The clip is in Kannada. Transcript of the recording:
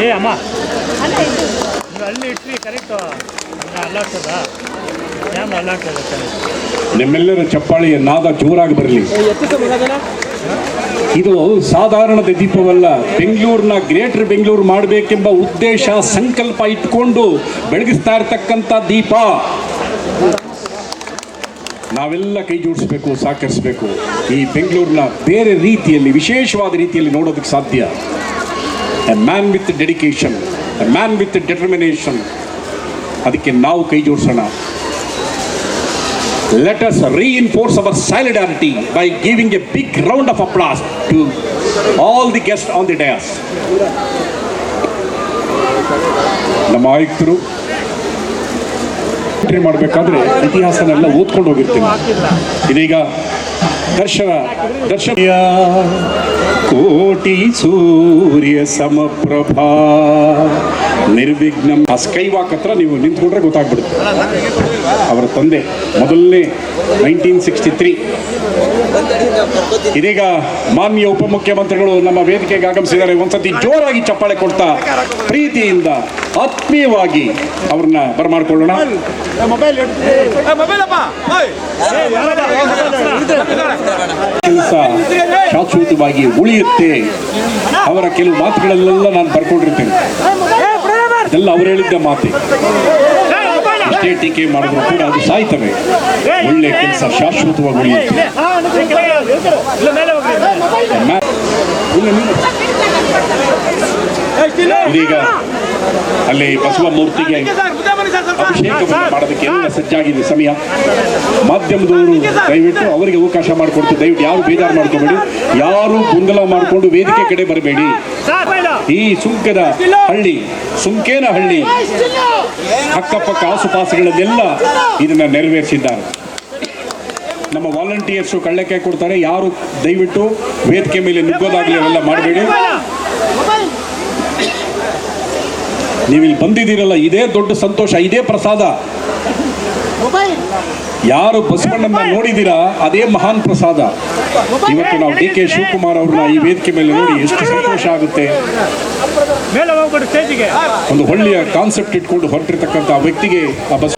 ಏ ಅಮ್ಮ ಅಲ್ಲಿ ಇಟ್ರಿ ಕರೆಕ್ಟ್ ಅಲ್ಲಾಗ್ತದ ಕ್ಯಾಮ್ರಾ ಅಲ್ಲಾಗ್ತದೆ. ನಿಮ್ಮೆಲ್ಲರ ಚಪ್ಪಾಳಿಯ ನಾದ ಜೋರಾಗಿ ಬರಲಿ. ಇದು ಸಾಧಾರಣದ ದೀಪವಲ್ಲ, ಬೆಂಗಳೂರಿನ ಗ್ರೇಟರ್ ಬೆಂಗಳೂರು ಮಾಡಬೇಕೆಂಬ ಉದ್ದೇಶ ಸಂಕಲ್ಪ ಇಟ್ಕೊಂಡು ಬೆಳಗಿಸ್ತಾ ಇರತಕ್ಕಂಥ ದೀಪ. ನಾವೆಲ್ಲ ಕೈ ಜೋಡಿಸ್ಬೇಕು, ಸಹಕರಿಸಬೇಕು. ಈ ಬೆಂಗಳೂರಿನ ಬೇರೆ ರೀತಿಯಲ್ಲಿ, ವಿಶೇಷವಾದ ರೀತಿಯಲ್ಲಿ ನೋಡೋದಕ್ಕೆ ಸಾಧ್ಯ. A man with dedication, A man with determination. ಅದಕ್ಕೆ ನಾವು ಕೈ ಜೋಡಿಸೋಣ. Let us reinforce our solidarity by giving a big round of applause to all the guests on the dais. ನಮ್ಮ ಆಯುಕ್ತರು ಎಂಟ್ರಿ ಮಾಡಬೇಕಾದ್ರೆ ಇತಿಹಾಸನೆಲ್ಲ ಓದ್ಕೊಂಡು ಹೋಗಿರ್ತೀನಿ. ಇದೀಗ ದರ್ಶನ ಕೋಟಿ ಸೂರ್ಯ ಸಮಪ್ರಭಾ ನಿರ್ವಿಘ್ನಂ. ಆ ಸ್ಕೈ ವಾಕ್ ಹತ್ರ ನೀವು ನಿಂತ್ಕೊಂಡ್ರೆ ಗೊತ್ತಾಗ್ಬಿಡುತ್ತೆ. ಅವರ ತಂದೆ ಮೊದಲನೇ 1963. ಇದೀಗ ಮಾನ್ಯ ಉಪಮುಖ್ಯಮಂತ್ರಿಗಳು ನಮ್ಮ ವೇದಿಕೆಗೆ ಆಗಮಿಸಿದ್ದಾರೆ. ಒಂದ್ಸತಿ ಜೋರಾಗಿ ಚಪ್ಪಾಳೆ ಕೊಡ್ತಾ ಪ್ರೀತಿಯಿಂದ ಆತ್ಮೀಯವಾಗಿ ಅವ್ರನ್ನ ಬರಮಾಡ್ಕೊಳ್ಳೋಣ. ಕೆಲಸ ಶಾಶ್ವತವಾಗಿ ಉಳಿಯುತ್ತೆ. ಅವರ ಕೆಲವು ಮಾತುಗಳಲ್ಲೆಲ್ಲ ನಾನು ಬರ್ಕೊಂಡಿರ್ತೇನೆ. ಅದೆಲ್ಲ ಅವ್ರು ಹೇಳಿದ್ದ ಮಾತೆ. ಎಷ್ಟೇ ಟೀಕೆ ಮಾಡಿದ್ರು ಕೂಡ ಅದು ಸಾಯ್ತವೆ. ಒಳ್ಳೆ ಕೆಲಸ ಶಾಶ್ವತವಾಗಿ ಉಳಿಯುತ್ತೆ. ಇದೀಗ ಅಲ್ಲಿ ಬಸವ ಮೂರ್ತಿಗೆ ಅಭಿಷೇಕವನ್ನು ಮಾಡೋದಕ್ಕೆ ಎಲ್ಲ ಸಜ್ಜಾಗಿದೆ. ಸಮಯ ಮಾಧ್ಯಮದವರು ದಯವಿಟ್ಟು ಅವರಿಗೆ ಅವಕಾಶ ಮಾಡಿಕೊಡ್ತೀವಿ. ದಯವಿಟ್ಟು ಯಾರು ಬೇಜಾರು ಮಾಡ್ಕೋಬೇಡಿ, ಯಾರು ಗೊಂದಲ ಮಾಡಿಕೊಂಡು ವೇದಿಕೆ ಕಡೆ ಬರಬೇಡಿ. ಈ ಸುಂಕದ ಹಳ್ಳಿ, ಸುಂಕೇನ ಹಳ್ಳಿ ಅಕ್ಕಪಕ್ಕ ಆಸುಪಾಸುಗಳನ್ನೆಲ್ಲ ಇದನ್ನ ನೆರವೇರಿಸಿದ್ದಾರೆ. ನಮ್ಮ ವಾಲಂಟಿಯರ್ಸು ಕಳ್ಳಕ್ಕೆ ಕೊಡ್ತಾರೆ. ಯಾರು ದಯವಿಟ್ಟು ವೇದಿಕೆ ಮೇಲೆ ನುಗ್ಗೋದಾಗಲಿ ಅವೆಲ್ಲ ಮಾಡಬೇಡಿ. ನೀವಿಲ್ಲಿ ಬಂದಿದ್ದೀರಲ್ಲ, ಇದೇ ದೊಡ್ಡ ಸಂತೋಷ, ಇದೇ ಪ್ರಸಾದ. ಯಾರು ಬಸವಣ್ಣನ ನೋಡಿದ್ದೀರಾ ಅದೇ ಮಹಾನ್ ಪ್ರಸಾದ. ಇವತ್ತು ನಾವು ಡಿ ಕೆ ಶಿವಕುಮಾರ್ ಅವ್ರನ್ನ ಈ ವೇದಿಕೆ ಮೇಲೆ ನೋಡಿ ಎಷ್ಟು ಸಂತೋಷ ಆಗುತ್ತೆ. ಒಂದು ಒಳ್ಳೆಯ ಕಾನ್ಸೆಪ್ಟ್ ಇಟ್ಕೊಂಡು ಹೊರಟಿರ್ತಕ್ಕಂಥ ವ್ಯಕ್ತಿಗೆ ಆ ಬಸ್